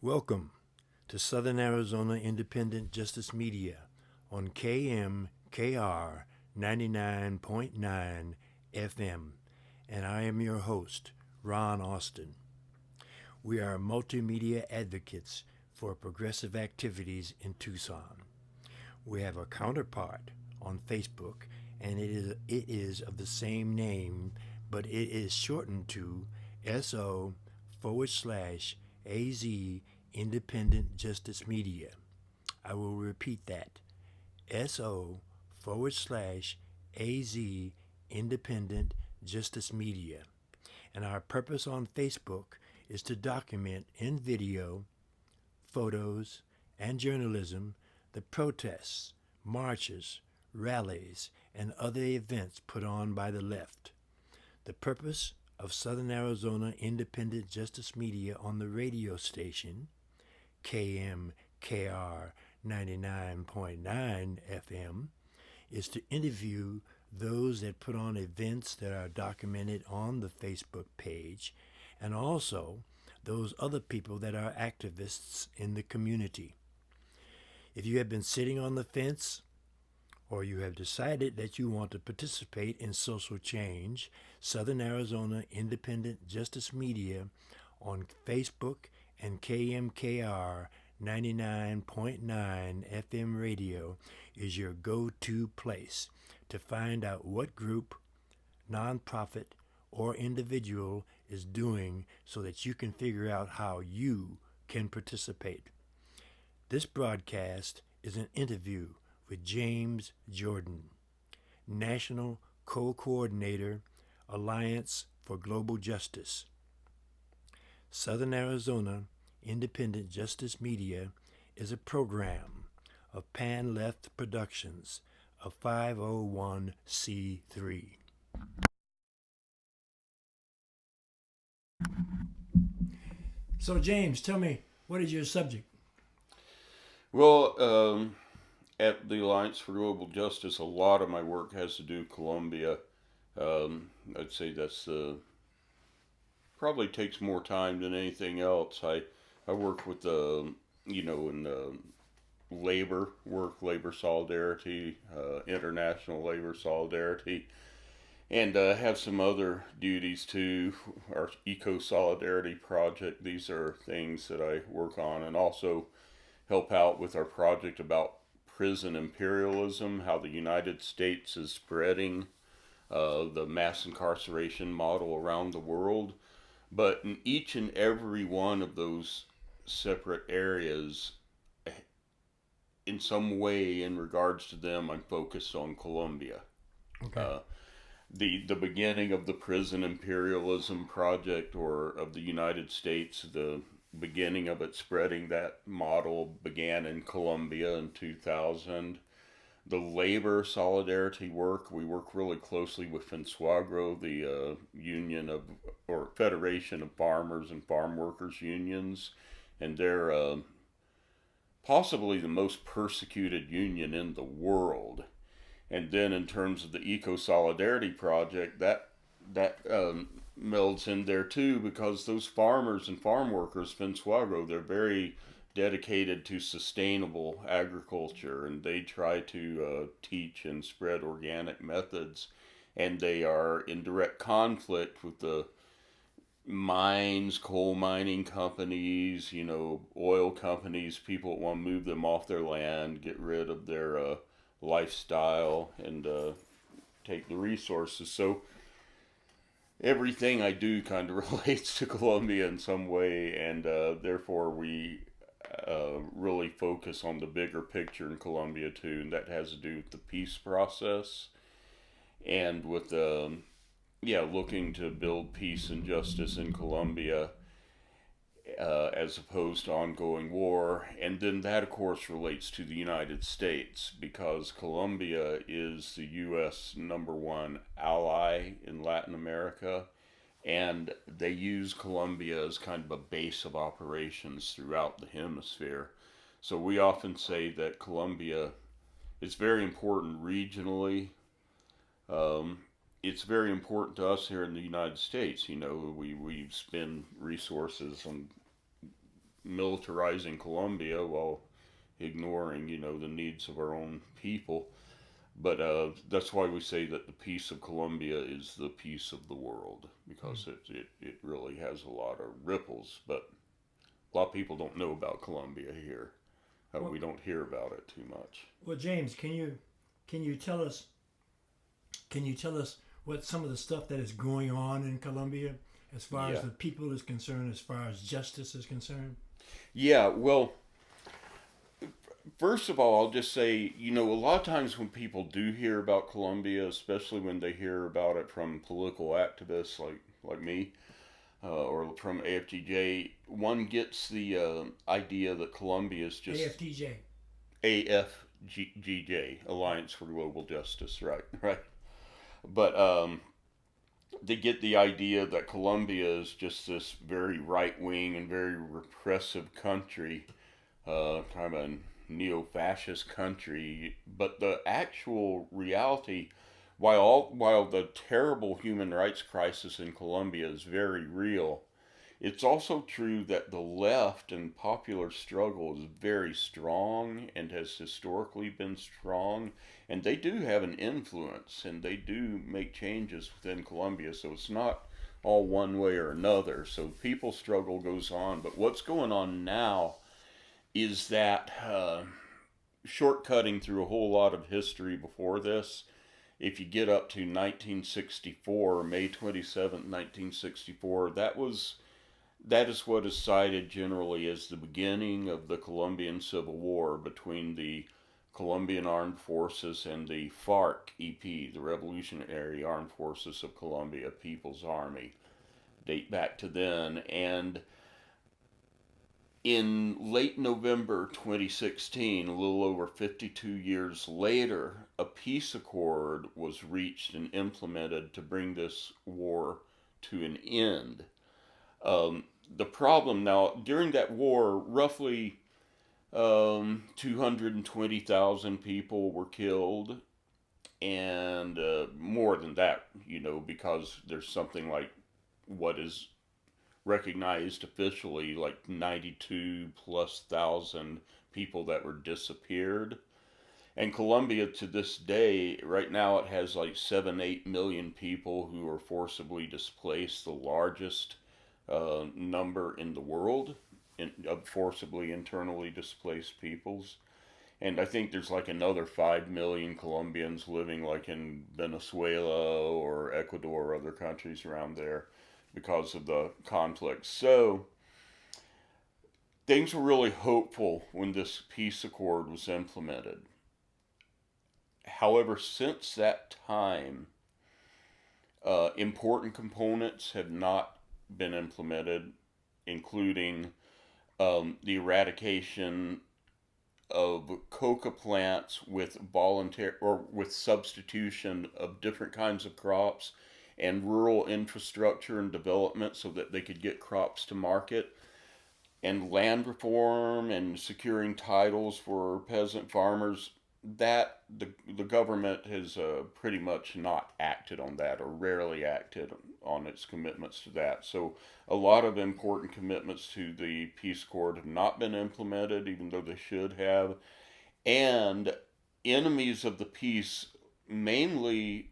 Welcome to Southern Arizona Independent Justice Media on KMKR 99.9 FM, and I am your host, Ron Austin. We are multimedia advocates for progressive activities in Tucson. We have a counterpart on Facebook, and it is of the same name, but it is shortened to SO/AZ Independent Justice Media. I will repeat that. SO/AZ Independent Justice Media. And our purpose on Facebook is to document in video, photos, and journalism the protests, marches, rallies, and other events put on by the left. The purpose of Southern Arizona Independent Justice Media on the radio station, KMKR 99.9 FM, is to interview those that put on events that are documented on the Facebook page, and also those other people that are activists in the community. If you have been sitting on the fence, or you have decided that you want to participate in social change, Southern Arizona Independent Justice Media on Facebook and KMKR 99.9 FM radio is your go-to place to find out what group, nonprofit, or individual is doing so that you can figure out how you can participate. This broadcast is an interview with James Jordan, National Co-Coordinator, Alliance for Global Justice. Southern Arizona Independent Justice Media is a program of Pan Left Productions, a 501c3. So James, tell me, what is your subject? Well, at the Alliance for Global Justice, a lot of my work has to do with Colombia. I'd say that's probably takes more time than anything else. I work with in labor work, labor solidarity, international labor solidarity, and have some other duties too. Our Eco Solidarity Project. These are things that I work on, and also help out with our project about prison imperialism, how the United States is spreading the mass incarceration model around the world. But in each and every one of those separate areas, in some way, in regards to them, I'm focused on Colombia. Okay. The beginning of the prison imperialism project, or of the United States, the beginning of it spreading that model began in Colombia in 2000. The labor solidarity work, we work really closely with FENSUAGRO, the union of, or Federation of Farmers and Farm Workers Unions, and they're possibly the most persecuted union in the world. And then in terms of the Eco Solidarity Project, that melds in there too, because those farmers and farm workers, FENSUAGRO, they're very dedicated to sustainable agriculture, and they try to teach and spread organic methods, and they are in direct conflict with the mines, coal mining companies, oil companies, people that want to move them off their land, get rid of their lifestyle, and take the resources. So everything I do kind of relates to Colombia in some way, and therefore we really focus on the bigger picture in Colombia too, and that has to do with the peace process and with looking to build peace and justice in Colombia as opposed to ongoing war. And then that, of course, relates to the United States, because Colombia is the U.S. #1 ally in Latin America, and they use Colombia as kind of a base of operations throughout the hemisphere. So we often say that Colombia is very important regionally. It's very important to us here in the United States. We spend resources on militarizing Colombia while ignoring, the needs of our own people. But that's why we say that the peace of Colombia is the peace of the world, because it really has a lot of ripples. But a lot of people don't know about Colombia here. Well, We don't hear about it too much. well, James, can you tell us what some of the stuff that is going on in Colombia as far as Yeah. the people is concerned, as far as justice is concerned? Yeah, well, first of all, I'll just say, a lot of times when people do hear about Colombia, especially when they hear about it from political activists like me, or from AFGJ, one gets the idea that Colombia is just AFTJ. AFGJ, Alliance for Global Justice, right, right. But they get the idea that Colombia is just this very right wing and very repressive country, kind of a neo fascist country. But the actual reality, while the terrible human rights crisis in Colombia is very real, it's also true that the left and popular struggle is very strong and has historically been strong, and they do have an influence and they do make changes within Colombia. So it's not all one way or another. So people's struggle goes on, but what's going on now is that shortcutting through a whole lot of history before this, if you get up to 1964, May 27th, 1964, that is what is cited generally as the beginning of the Colombian Civil War between the Colombian Armed Forces and the FARC-EP, the Revolutionary Armed Forces of Colombia People's Army. Date back to then. And in late November 2016, a little over 52 years later, a peace accord was reached and implemented to bring this war to an end. The problem now, during that war, roughly 220,000 people were killed, and more than that, because there's something like what is recognized officially like 92 plus thousand people that were disappeared. And Colombia to this day, right now, it has like 7-8 million people who are forcibly displaced, the largest number in the world of forcibly internally displaced peoples. And I think there's like another 5 million Colombians living like in Venezuela or Ecuador or other countries around there because of the conflict. So things were really hopeful when this peace accord was implemented. However, since that time, important components have not been implemented, including the eradication of coca plants with voluntary or with substitution of different kinds of crops, and rural infrastructure and development so that they could get crops to market, and land reform and securing titles for peasant farmers. That the government has pretty much not acted on that, or rarely acted on its commitments to that. So a lot of important commitments to the peace accord have not been implemented, even though they should have. And enemies of the peace, mainly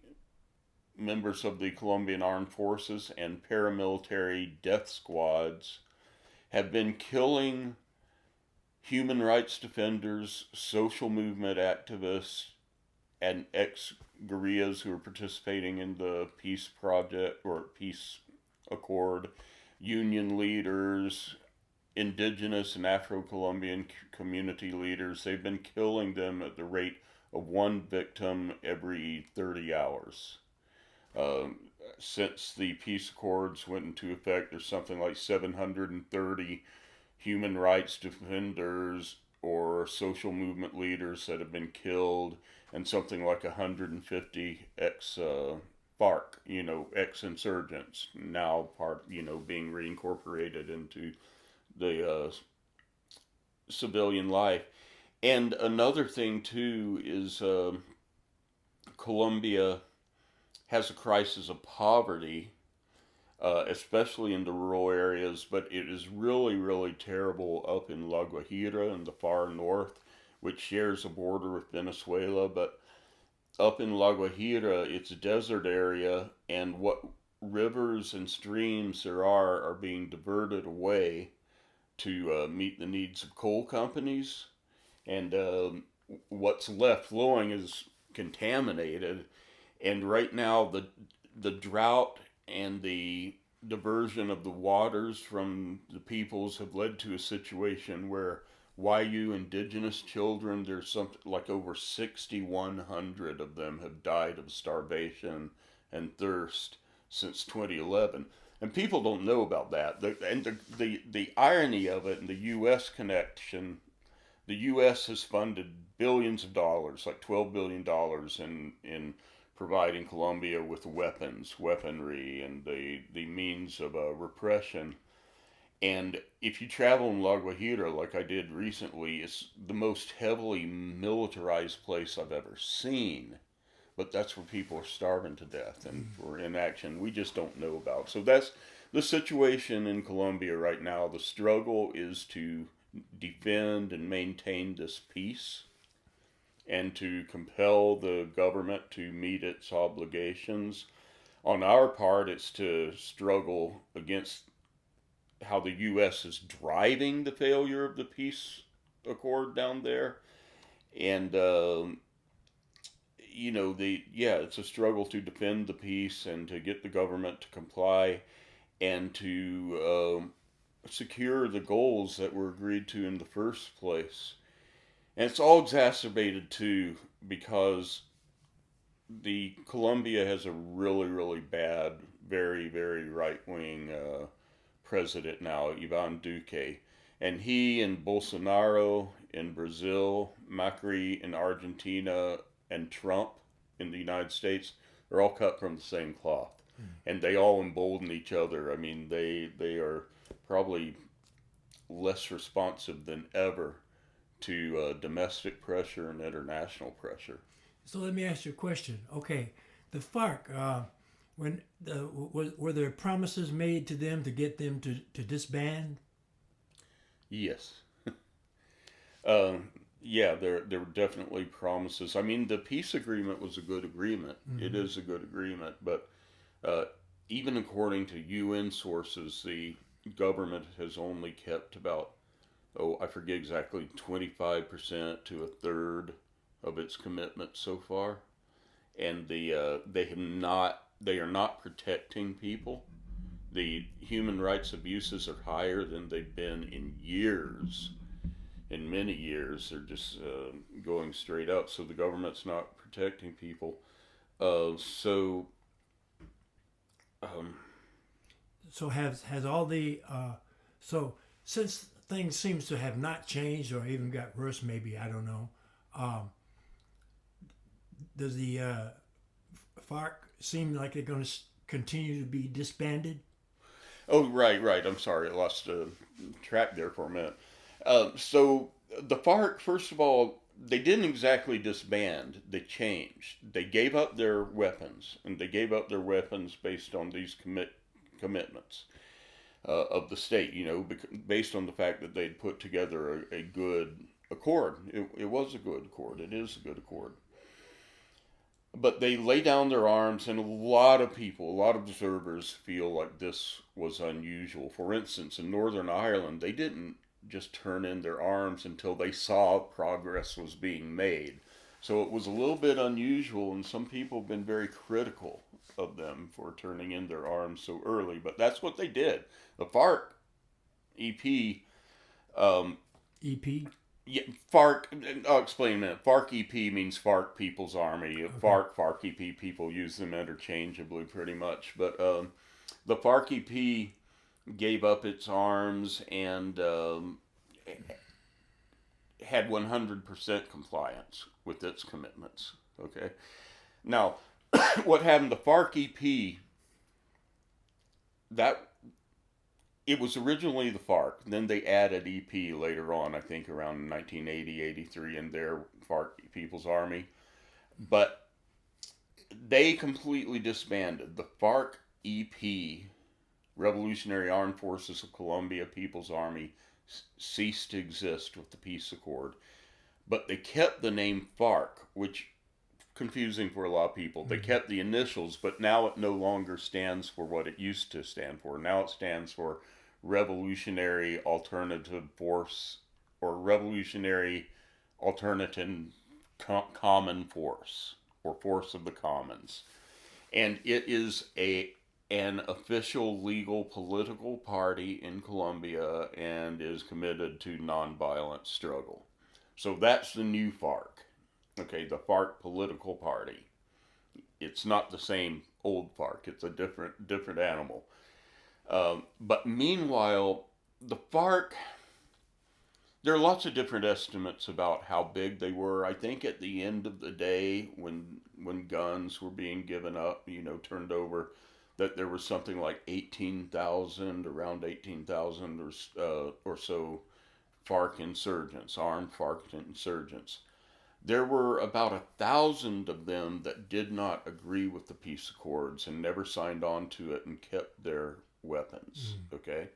members of the Colombian Armed Forces and paramilitary death squads, have been killing human rights defenders, social movement activists, and ex-guerrillas who are participating in the peace project or peace accord, union leaders, indigenous and Afro-Colombian community leaders. They've been killing them at the rate of one victim every 30 hours. Since the peace accords went into effect, there's something like 730 human rights defenders or social movement leaders that have been killed, and something like 150 FARC, ex-insurgents, now being reincorporated into the civilian life. And another thing too is Colombia has a crisis of poverty. especially in the rural areas, but it is really, really terrible up in La Guajira in the far north, which shares a border with Venezuela. But up in La Guajira, it's a desert area, and what rivers and streams there are being diverted away to meet the needs of coal companies, and what's left flowing is contaminated. And right now, the drought and the diversion of the waters from the peoples have led to a situation where YU indigenous children, there's something like over 6,100 of them have died of starvation and thirst since 2011. And people don't know about that. The irony of it, and the U.S. connection, the U.S. has funded billions of dollars, like $12 billion in providing Colombia with weapons, weaponry, and the means of repression. And if you travel in La Guajira, like I did recently, it's the most heavily militarized place I've ever seen. But that's where people are starving to death and for inaction we just don't know about. So that's the situation in Colombia right now. The struggle is to defend and maintain this peace and to compel the government to meet its obligations. On our part, it's to struggle against how the U.S. is driving the failure of the peace accord down there. And, it's a struggle to defend the peace and to get the government to comply and to secure the goals that were agreed to in the first place. And it's all exacerbated too because the Colombia has a really, really bad, very, very right wing president now, Ivan Duque. And he and Bolsonaro in Brazil, Macri in Argentina, and Trump in the United States are all cut from the same cloth. And they all embolden each other. I mean, they are probably less responsive than ever to domestic pressure and international pressure. So let me ask you a question. Okay, the FARC, were there promises made to them to get them to disband? Yes. Yeah, there were definitely promises. I mean, the peace agreement was a good agreement. Mm-hmm. It is a good agreement, but even according to UN sources, the government has only kept about, I forget exactly, 25% to a third of its commitment so far, and they are not protecting people. The human rights abuses are higher than they've been in years. In many years, they're just going straight up. So the government's not protecting people. So has all the so since things seems to have not changed or even got worse, maybe I don't know. Does the FARC seem like they're going to continue to be disbanded? Oh, right. I'm sorry, I lost track there for a minute. So the FARC, first of all, they didn't exactly disband. They changed. They gave up their weapons, and they gave up their weapons based on these commitments of the state. Based on the fact that they'd put together a good accord. It was a good accord. It is a good accord. But they lay down their arms, and a lot of people, a lot of observers feel like this was unusual. For instance, in Northern Ireland, they didn't just turn in their arms until they saw progress was being made. So it was a little bit unusual, and some people have been very critical of them for turning in their arms so early. But that's what they did. The FARC EP. EP? Yeah, FARC, I'll explain in a minute. FARC EP means FARC People's Army. Okay. FARC EP, people use them interchangeably pretty much. But the FARC EP gave up its arms and had 100% compliance with its commitments. Okay? Now, what happened, the FARC EP, it was originally the FARC. Then they added EP later on, I think around 1980, 83 in their FARC People's Army. But they completely disbanded. The FARC EP Revolutionary Armed Forces of Colombia People's Army ceased to exist with the peace accord. But they kept the name FARC, which confusing for a lot of people. They kept the initials, but now it no longer stands for what it used to stand for. Now it stands for Revolutionary Alternative Force, or Revolutionary Alternative Common Force, or Force of the Commons. And it is an official legal political party in Colombia and is committed to nonviolent struggle. So that's the new FARC. Okay, the FARC political party. It's not the same old FARC. It's a different animal. But meanwhile, the FARC, there are lots of different estimates about how big they were. I think at the end of the day, when guns were being given up, turned over, that there was something like 18,000, around 18,000 or so FARC insurgents, armed FARC insurgents. There were about 1,000 of them that did not agree with the peace accords and never signed on to it and kept their weapons. Okay?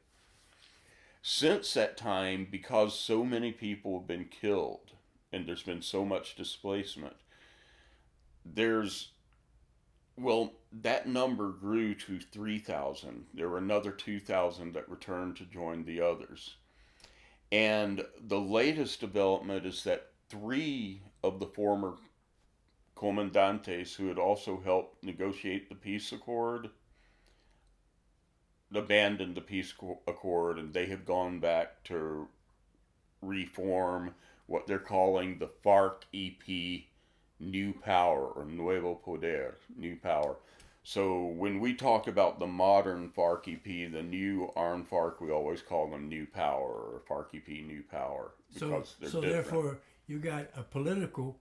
Since that time, because so many people have been killed and there's been so much displacement, that number grew to 3,000. There were another 2,000 that returned to join the others. And the latest development is that 3 of the former comandantes who had also helped negotiate the peace accord abandoned the peace accord, and they have gone back to reform what they're calling the FARC-EP New Power, or Nuevo Poder, New Power. So when we talk about the modern FARC-EP, the new armed FARC, we always call them New Power, or FARC-EP New Power, because they're different. Therefore, you got a political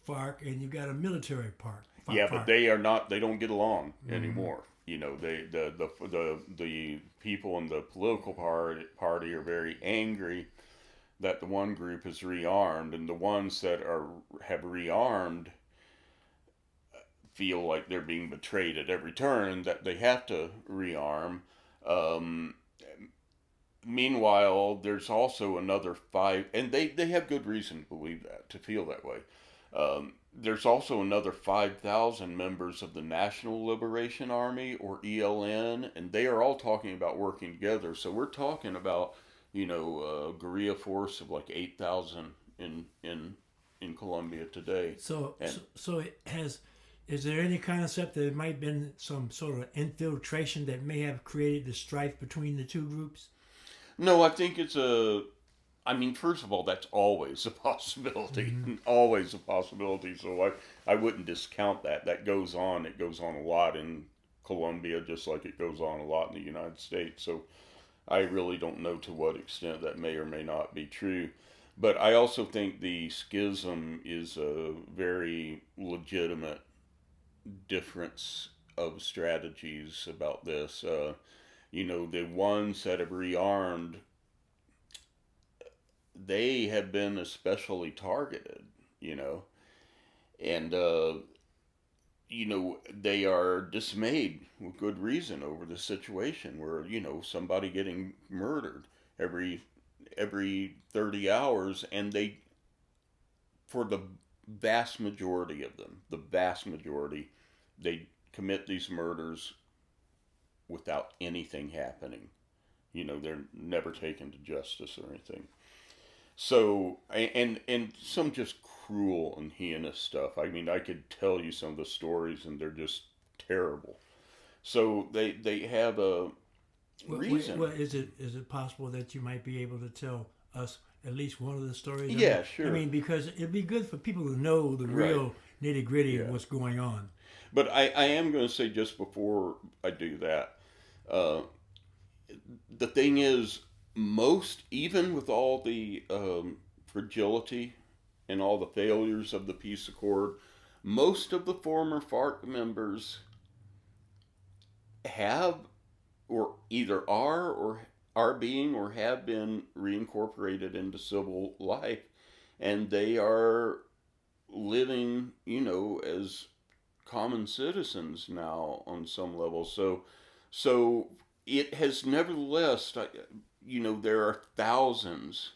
FARC and you got a military FARC. Yeah, but they are not. They don't get along anymore. The people in the political party are very angry that the one group is rearmed, and the ones that have rearmed feel like they're being betrayed at every turn, that they have to rearm. Meanwhile, there's also another 5, and they have good reason to believe that, to feel that way. There's also another 5,000 members of the National Liberation Army, or ELN, and they are all talking about working together. So we're talking about, a guerrilla force of like 8,000 in Colombia today. So is there any concept that it might have been some sort of infiltration that may have created the strife between the two groups? No, I think first of all, that's always a possibility. Always a possibility. So I wouldn't discount that. That goes on. It goes on a lot in Colombia, just like it goes on a lot in the United States. So I really don't know to what extent that may or may not be true. But I also think the schism is a very legitimate difference of strategies about this. The ones that have rearmed, they have been especially targeted, and they are dismayed with good reason over the situation where, somebody getting murdered every 30 hours, and for the vast majority of them, they commit these murders without anything happening. They're never taken to justice or anything. So, and some just cruel and heinous stuff. I could tell you some of the stories, and they're just terrible. So they have a reason. Well, is it possible that you might be able to tell us at least one of the stories? Yeah, sure. Because it'd be good for people to know the real nitty gritty of what's going on. But I am going to say, just before I do that, the thing is, even with all the fragility and all the failures of the peace accord, most of the former FARC members have, or either are being, or have been reincorporated into civil life, and they are living, as common citizens now on some level. So it has nevertheless, there are thousands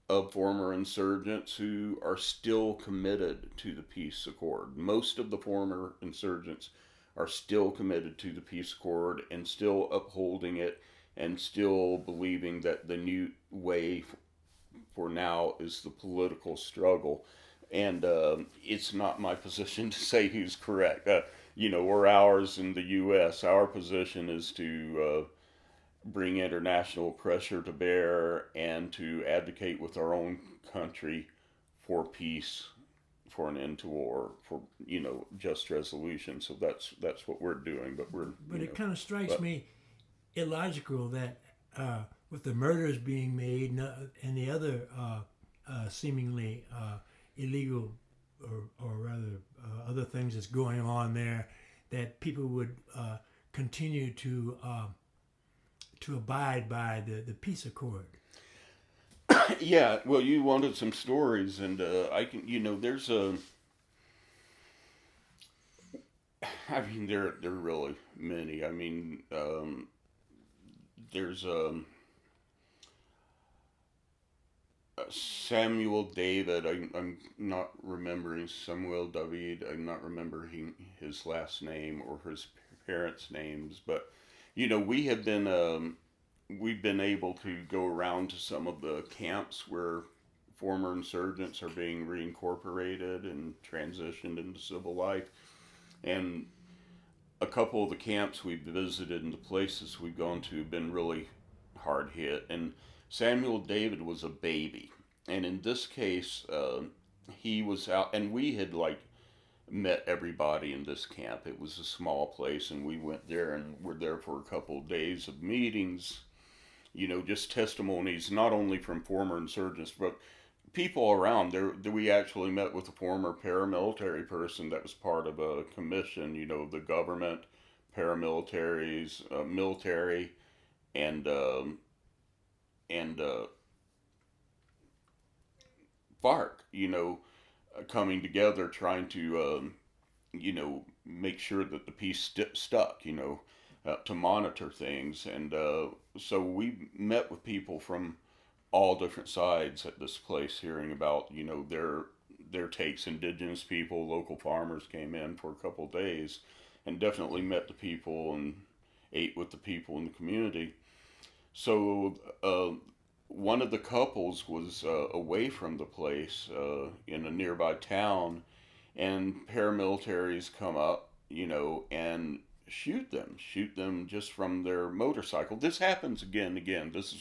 of former insurgents who are still committed to the peace accord. Most of the former insurgents are still committed to the peace accord and still upholding it and still believing that the new way for now is the political struggle. And it's not my position to say who's correct. Or ours in the U.S., our position is to bring international pressure to bear and to advocate with our own country for peace, for an end to war, for just resolution. So that's what we're doing. But it kind of strikes me illogical that with the murders being made and the other seemingly illegal or rather other things that's going on there, that people would continue to abide by the peace accord. Yeah, well, you wanted some stories, and I can, there's there are really many. I mean, there's Samuel David. I'm not remembering Samuel David. I'm not remembering his last name or his parents' names, but we have been we've been able to go around to some of the camps where former insurgents are being reincorporated and transitioned into civil life. And a couple of the camps we've visited and the places we've gone to have been really hard hit. And Samuel David was a baby. And in this case, he was out, and we had met everybody in this camp. It was a small place, and we went there and were there for a couple of days of meetings, just testimonies, not only from former insurgents, but people around there. We actually met with a former paramilitary person that was part of a commission, the government, paramilitaries, military, and FARC, coming together trying to, make sure that the peace stuck, to monitor things. And so we met with people from all different sides at this place, hearing about, their takes. Indigenous people, local farmers came in for a couple of days and definitely met the people and ate with the people in the community. So one of the couples was away from the place in a nearby town, and paramilitaries come up, and shoot them just from their motorcycle. This happens again and again. This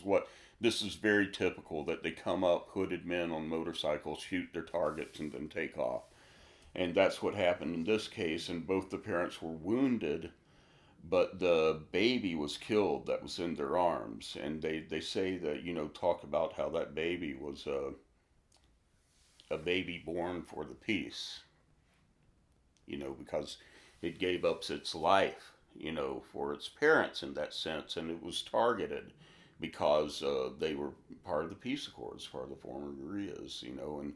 is very typical, that they come up, hooded men on motorcycles, shoot their targets, and then take off. And that's what happened in this case, and both the parents were wounded, but the baby was killed that was in their arms. And they say that, talk about how that baby was a baby born for the peace, because it gave up its life, for its parents in that sense, and it was targeted because they were part of the peace accords, part of the former guerrillas, and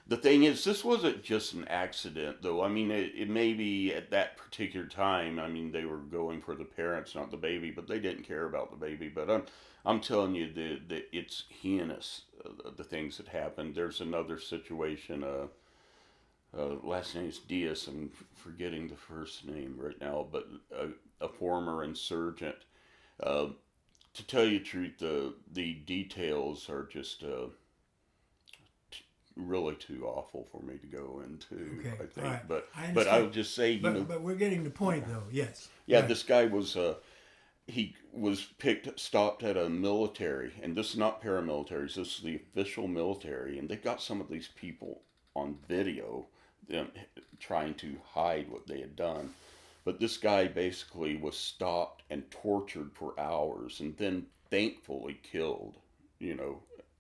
the thing is, this wasn't just an accident, though. I mean, it may be at that particular time. I mean, they were going for the parents, not the baby, but they didn't care about the baby. But I'm telling you that it's heinous, the things that happened. There's another situation. Last name is Diaz. I'm forgetting the first name right now, but a former insurgent. To tell you the truth, the details are just really too awful for me to go into. Okay. I think, right. but I'll just say, but we're getting the point, though. Yes. Yeah, right. This guy was he was stopped at a military, and this is not paramilitaries. This is the official military, and they got some of these people on video, them trying to hide what they had done. But this guy basically was stopped and tortured for hours, and then thankfully killed.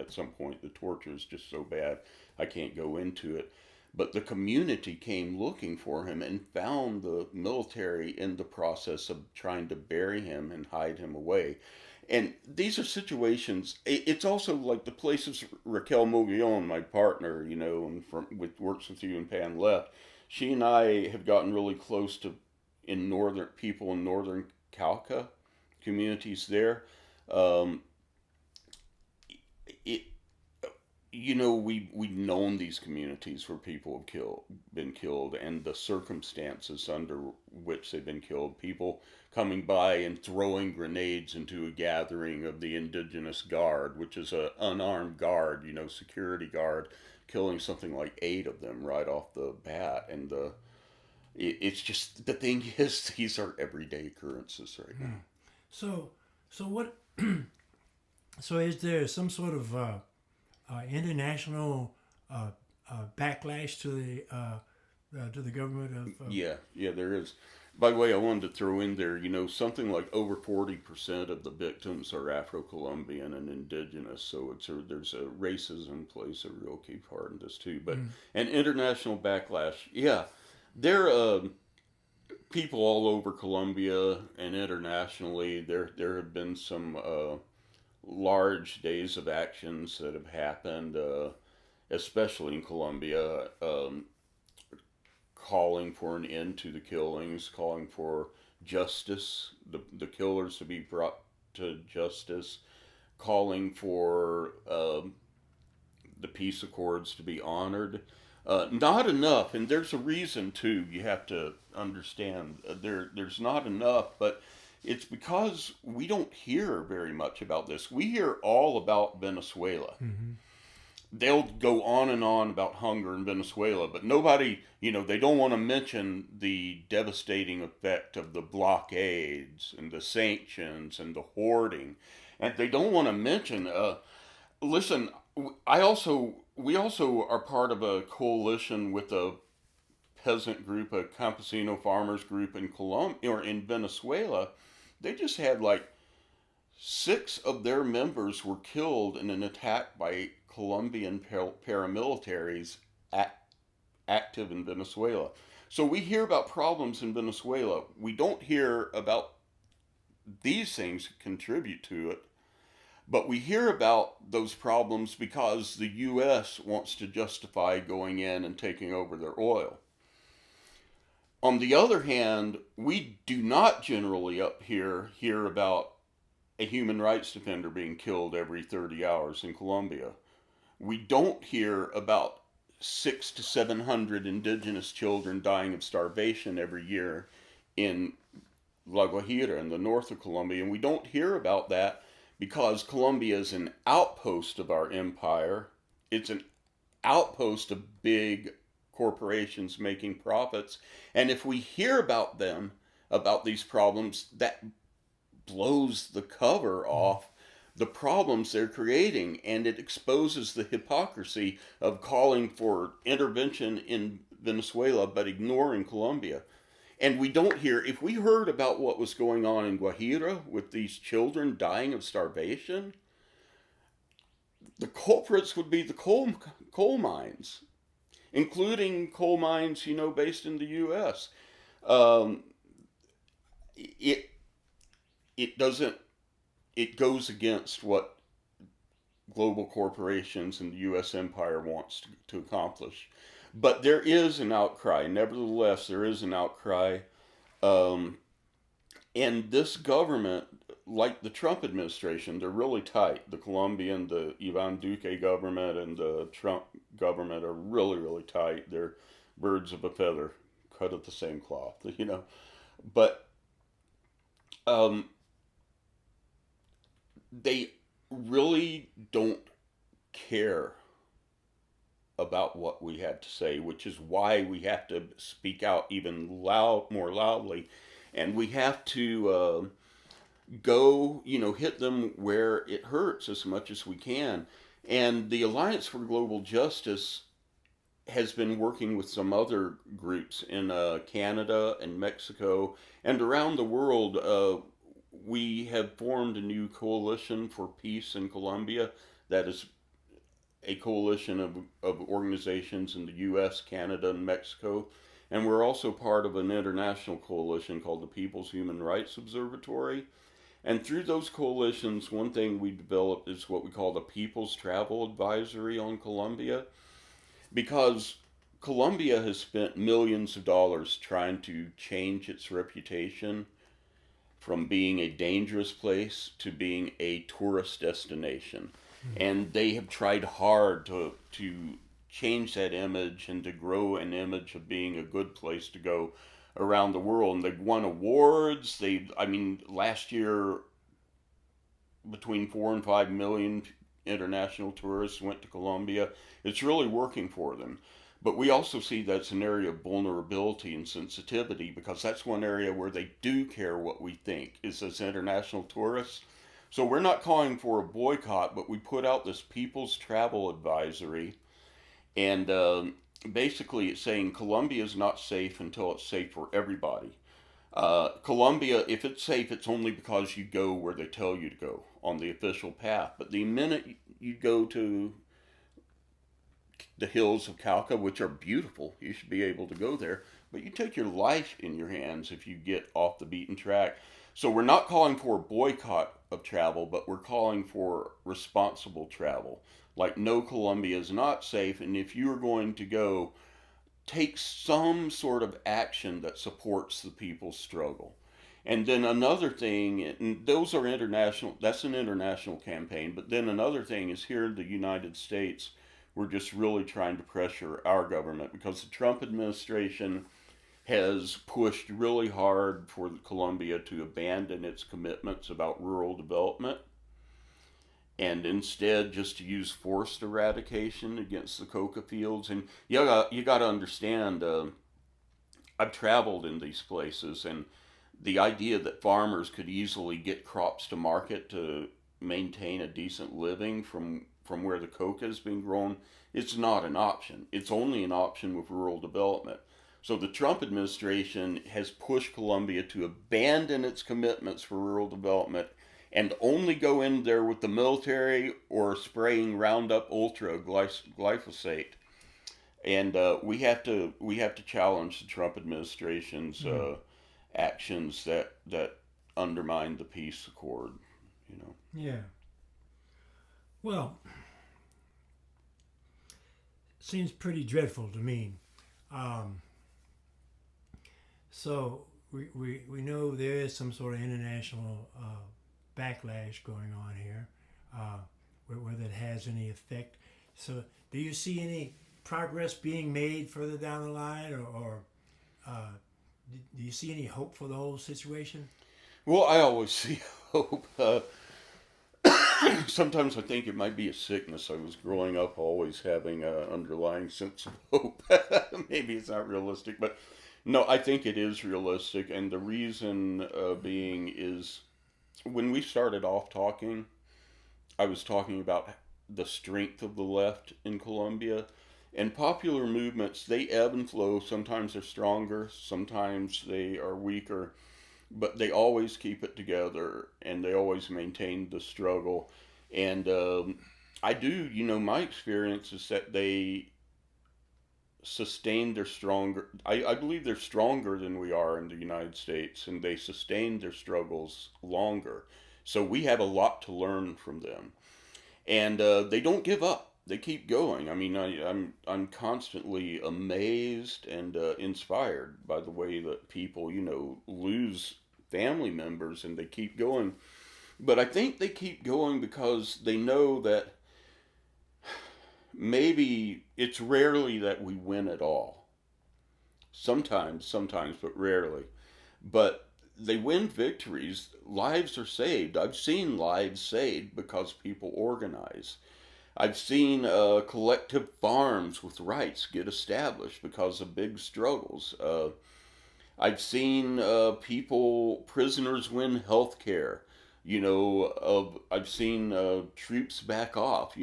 At some point, the torture is just so bad I can't go into it. But the community came looking for him and found the military in the process of trying to bury him and hide him away. And these are situations. It's also like the places Raquel Moguillon, my partner, and works with you in Pan Left. She and I have gotten really close to people in northern Cauca, communities there. Um, it we've known these communities where people have been killed, and the circumstances under which they've been killed. People coming by and throwing grenades into a gathering of the indigenous guard, which is a unarmed guard, security guard, killing something like 8 of them right off the bat. And it's just, the thing is, these are everyday occurrences right now. So, so what? So, is there some sort of international backlash to the government of? Yeah, there is. By the way, I wanted to throw in there, something like over 40% of the victims are Afro-Colombian and indigenous. So there's a racism plays a real key part in this too. But an international backlash, yeah, there people all over Colombia and internationally. There have been some large days of actions that have happened, especially in Colombia. Calling for an end to the killings, calling for justice, the killers to be brought to justice, calling for the peace accords to be honored. Not enough, and there's a reason too. You have to understand there's not enough, but it's because we don't hear very much about this. We hear all about Venezuela. Mm-hmm. They'll go on and on about hunger in Venezuela, but nobody, they don't want to mention the devastating effect of the blockades and the sanctions and the hoarding. And they don't want to mention, listen, we also are part of a coalition with a peasant group, a campesino farmers group in Colombia or in Venezuela. They just had like 6 of their members were killed in an attack by Colombian paramilitaries active in Venezuela. So we hear about problems in Venezuela. We don't hear about these things that contribute to it, but we hear about those problems because the U.S. wants to justify going in and taking over their oil. On the other hand, we do not generally up here hear about a human rights defender being killed every 30 hours in Colombia. We don't hear about 600 to 700 indigenous children dying of starvation every year in La Guajira in the north of Colombia. And we don't hear about that because Colombia is an outpost of our empire. It's an outpost of big corporations making profits. And if we hear about them, about these problems, that blows the cover off the problems they're creating, and it exposes the hypocrisy of calling for intervention in Venezuela but ignoring Colombia. And we don't hear, if we heard about what was going on in Guajira with these children dying of starvation, the culprits would be the coal mines, including coal mines, based in the U.S. It doesn't. It goes against what global corporations and the U.S. empire wants to accomplish. But there is an outcry. Nevertheless, there is an outcry. And this government, like the Trump administration, they're really tight. The Colombian, the Ivan Duque government, and the Trump government are really, really tight. They're birds of a feather, cut of the same cloth, But they really don't care about what we have to say, which is why we have to speak out even more loudly, and we have to go, hit them where it hurts as much as we can. And the Alliance for Global Justice has been working with some other groups in Canada and Mexico and around the world. We have formed a new coalition for peace in Colombia that is a coalition of organizations in the U.S., Canada, and Mexico. And we're also part of an international coalition called the People's Human Rights Observatory. And through those coalitions, one thing we developed is what we call the People's Travel Advisory on Colombia, because Colombia has spent millions of dollars trying to change its reputation from being a dangerous place to being a tourist destination. And they have tried hard to change that image and to grow an image of being a good place to go around the world. And they've won awards. I mean, last year, between 4 and 5 million international tourists went to Colombia. It's really working for them. But we also see that's an area of vulnerability and sensitivity, because that's one area where they do care what we think is as international tourists. So we're not calling for a boycott, but we put out this People's Travel Advisory, and basically it's saying Colombia is not safe until it's safe for everybody. Colombia, if it's safe, it's only because you go where they tell you to go on the official path. But the minute you go to the hills of Cauca, which are beautiful, you should be able to go there. But you take your life in your hands if you get off the beaten track. So we're not calling for a boycott of travel, but we're calling for responsible travel. Like, no, Colombia is not safe, and if you're going to go, take some sort of action that supports the people's struggle. And then another thing, and those are international, that's an international campaign, but then another thing is, here in the United States, we're just really trying to pressure our government, because the Trump administration has pushed really hard for Colombia to abandon its commitments about rural development, and instead just to use forced eradication against the coca fields. And you got to understand, I've traveled in these places, and the idea that farmers could easily get crops to market to maintain a decent living from where the coca is being grown, it's not an option. It's only an option with rural development. So the Trump administration has pushed Colombia to abandon its commitments for rural development and only go in there with the military or spraying Roundup Ultra glyphosate. And we have to challenge the Trump administration's actions that undermine the peace accord. You know. Yeah. Well, seems pretty dreadful to me. Um, so we know there is some sort of international backlash going on here, whether it has any effect. So do you see any progress being made further down the line, or do you see any hope for the whole situation? Well, I always see hope. Sometimes I think it might be a sickness. I was growing up always having an underlying sense of hope. Maybe it's not realistic, but no, I think it is realistic. And the reason being is, when we started off talking, I was talking about the strength of the left in Colombia. And popular movements, they ebb and flow. Sometimes they're stronger, sometimes they are weaker, but they always keep it together, and they always maintain the struggle. And I do, my experience is that they sustain their stronger. I believe they're stronger than we are in the United States, and they sustain their struggles longer. So we have a lot to learn from them, and they don't give up. They keep going. I mean, I'm constantly amazed and inspired by the way that people, lose family members, and they keep going. But I think they keep going because they know that maybe it's rarely that we win at all. Sometimes, but rarely. But they win victories. Lives are saved. I've seen lives saved because people organize. I've seen collective farms with rights get established because of big struggles. I've seen prisoners win health care. I've seen troops back off.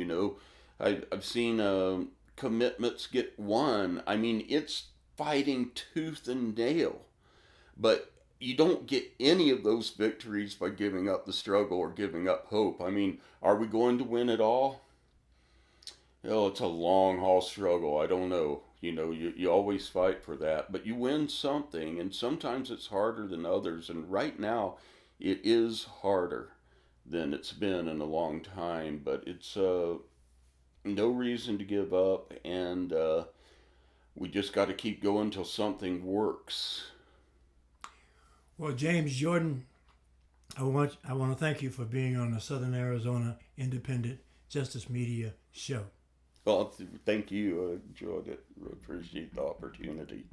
I've seen commitments get won. I mean, it's fighting tooth and nail. But you don't get any of those victories by giving up the struggle or giving up hope. I mean, are we going to win it all? It's a long haul struggle. I don't know. You always fight for that, but you win something, and sometimes it's harder than others. And right now, it is harder than it's been in a long time, but it's no reason to give up, and we just got to keep going till something works. Well, James Jordan, I want to thank you for being on the Southern Arizona Independent Justice Media Show. Well, thank you. I enjoyed it. Appreciate the opportunity.